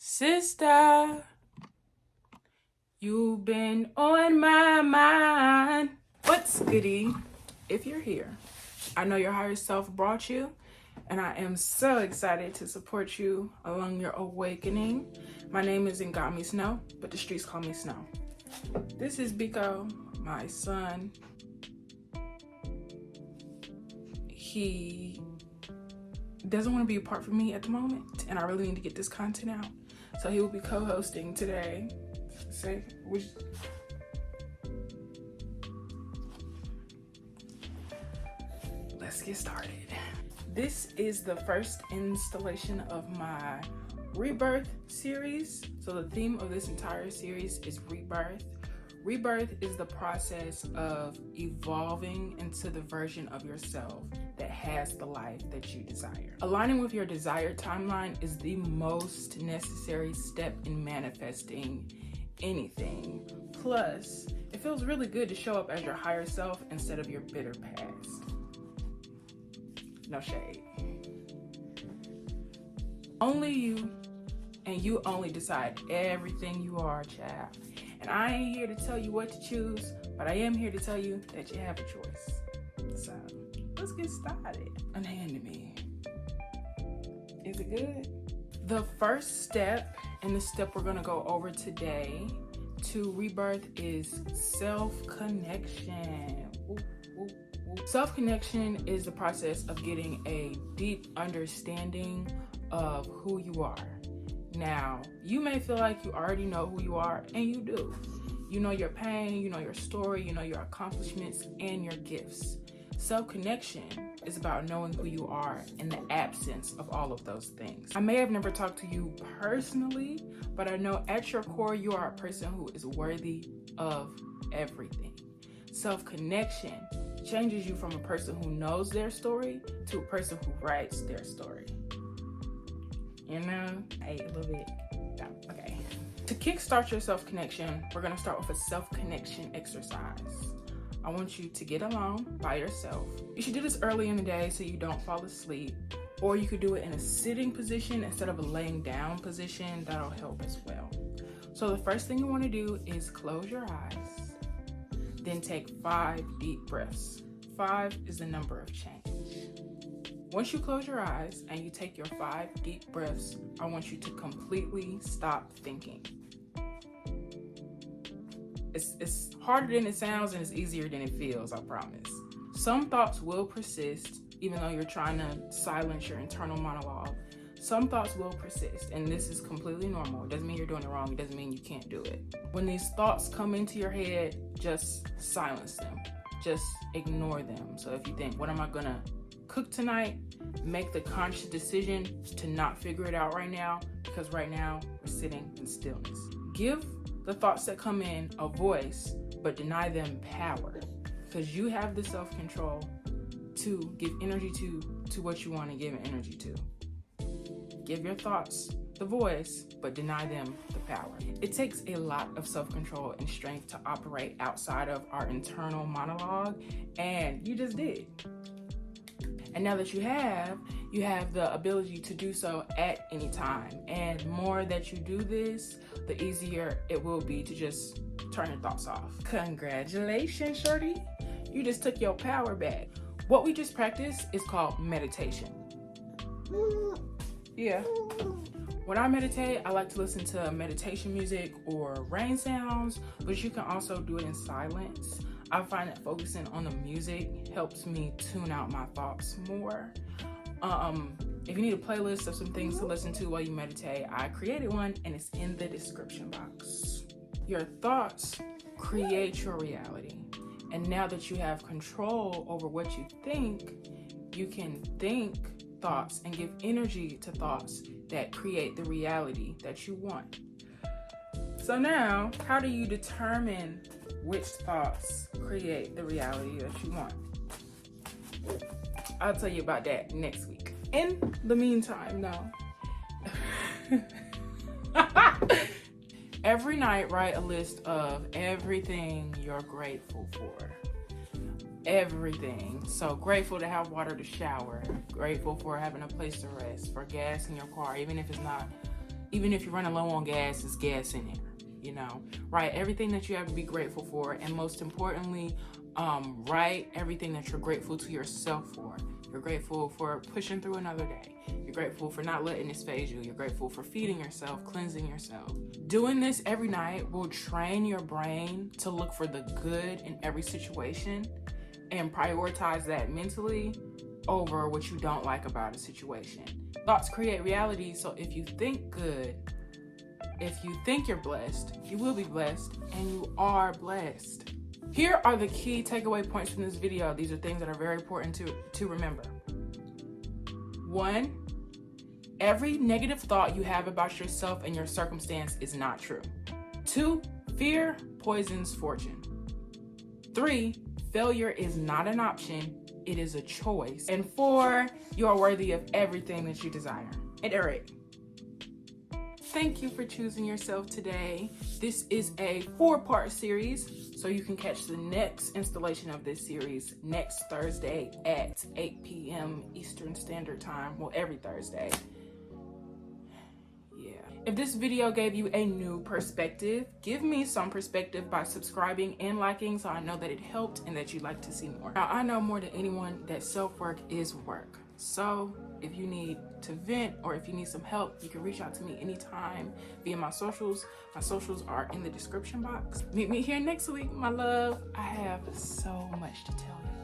Sister, you've been on my mind. What's goody? If you're here, I know your higher self brought you, and I am so excited to support you along your awakening. My name is Ngami Snow, but the streets call me Snow. This is Biko, my son. He doesn't want to be apart from me at the moment, and I really need to get this content out. So he will be co-hosting today. Let's get started. This is the first installation of my Rebirth series. So the theme of this entire series is rebirth. Rebirth is the process of evolving into the version of yourself that has the life that you desire. Aligning with your desired timeline is the most necessary step in manifesting anything. Plus, it feels really good to show up as your higher self instead of your bitter past. No shade. Only you, and you only decide everything you are, child. And I ain't here to tell you what to choose, but I am here to tell you that you have a choice. So, let's get started. Unhand me. Is it good? The first step, and the step we're gonna go over today to rebirth, is self-connection. Self-connection is the process of getting a deep understanding of who you are. Now, you may feel like you already know who you are, and you do. You know your pain, you know your story, you know your accomplishments and your gifts. Self-connection is about knowing who you are in the absence of all of those things. I may have never talked to you personally, but I know at your core you are a person who is worthy of everything. Self-connection changes you from a person who knows their story to a person who writes their story. You know, a little bit. Yeah, okay. To kickstart your self-connection, we're gonna start with a self-connection exercise. I want you to get alone by yourself. You should do this early in the day so you don't fall asleep, or you could do it in a sitting position instead of a laying down position. That'll help as well. So the first thing you wanna do is close your eyes, then take 5 deep breaths. 5 is the number of change. Once you close your eyes and you take your 5 deep breaths, I want you to completely stop thinking. It's harder than it sounds and it's easier than it feels, I promise. Some thoughts will persist even though you're trying to silence your internal monologue. Some thoughts will persist, and this is completely normal. It doesn't mean you're doing it wrong. It doesn't mean you can't do it. When these thoughts come into your head, just silence them. Just ignore them. So if you think, what am I gonna cook tonight? Make the conscious decision to not figure it out right now, because right now we're sitting in stillness. Give the thoughts that come in a voice, but deny them power, because you have the self-control to give energy to what you want to give energy to. Give your thoughts the voice, but deny them the power. It takes a lot of self-control and strength to operate outside of our internal monologue, and you just did. And now that you have the ability to do so at any time. And the more that you do this, the easier it will be to just turn your thoughts off. Congratulations, shorty. You just took your power back. What we just practiced is called meditation. Yeah. When I meditate, I like to listen to meditation music or rain sounds, but you can also do it in silence. I find that focusing on the music helps me tune out my thoughts more. If you need a playlist of some things to listen to while you meditate, I created one and it's in the description box. Your thoughts create your reality. And now that you have control over what you think, you can think thoughts and give energy to thoughts that create the reality that you want. So now, how do you determine which thoughts create the reality that you want? I'll tell you about that next week. In the meantime, no. Every night, write a list of everything you're grateful for. Everything. So grateful to have water to shower, grateful for having a place to rest, for gas in your car, even if it's not Even if you're running low on gas, there's gas in there, you know. Write everything that you have to be grateful for, and most importantly, write everything that you're grateful to yourself for. You're grateful for pushing through another day. You're grateful for not letting this phase you. You're grateful for feeding yourself, cleansing yourself. Doing this every night will train your brain to look for the good in every situation and prioritize that mentally over what you don't like about a situation. Thoughts create reality, so if you think good, if you think you're blessed, you will be blessed, and you are blessed. Here are the key takeaway points from this video. These are things that are very important to remember. 1, every negative thought you have about yourself and your circumstance is not true. 2, fear poisons fortune. 3, failure is not an option, it is a choice. And 4, you are worthy of everything that you desire. And Eric, thank you for choosing yourself today. This is a 4-part series, so you can catch the next installation of this series next Thursday at 8 p.m. Eastern Standard Time. Well, every Thursday. Yeah. If this video gave you a new perspective, give me some perspective by subscribing and liking, so I know that it helped and that you'd like to see more. Now, I know more than anyone that self-work is work. So if you need to vent or if you need some help, you can reach out to me anytime via my socials. My socials are in the description box. Meet me here next week, my love. I have so much to tell you.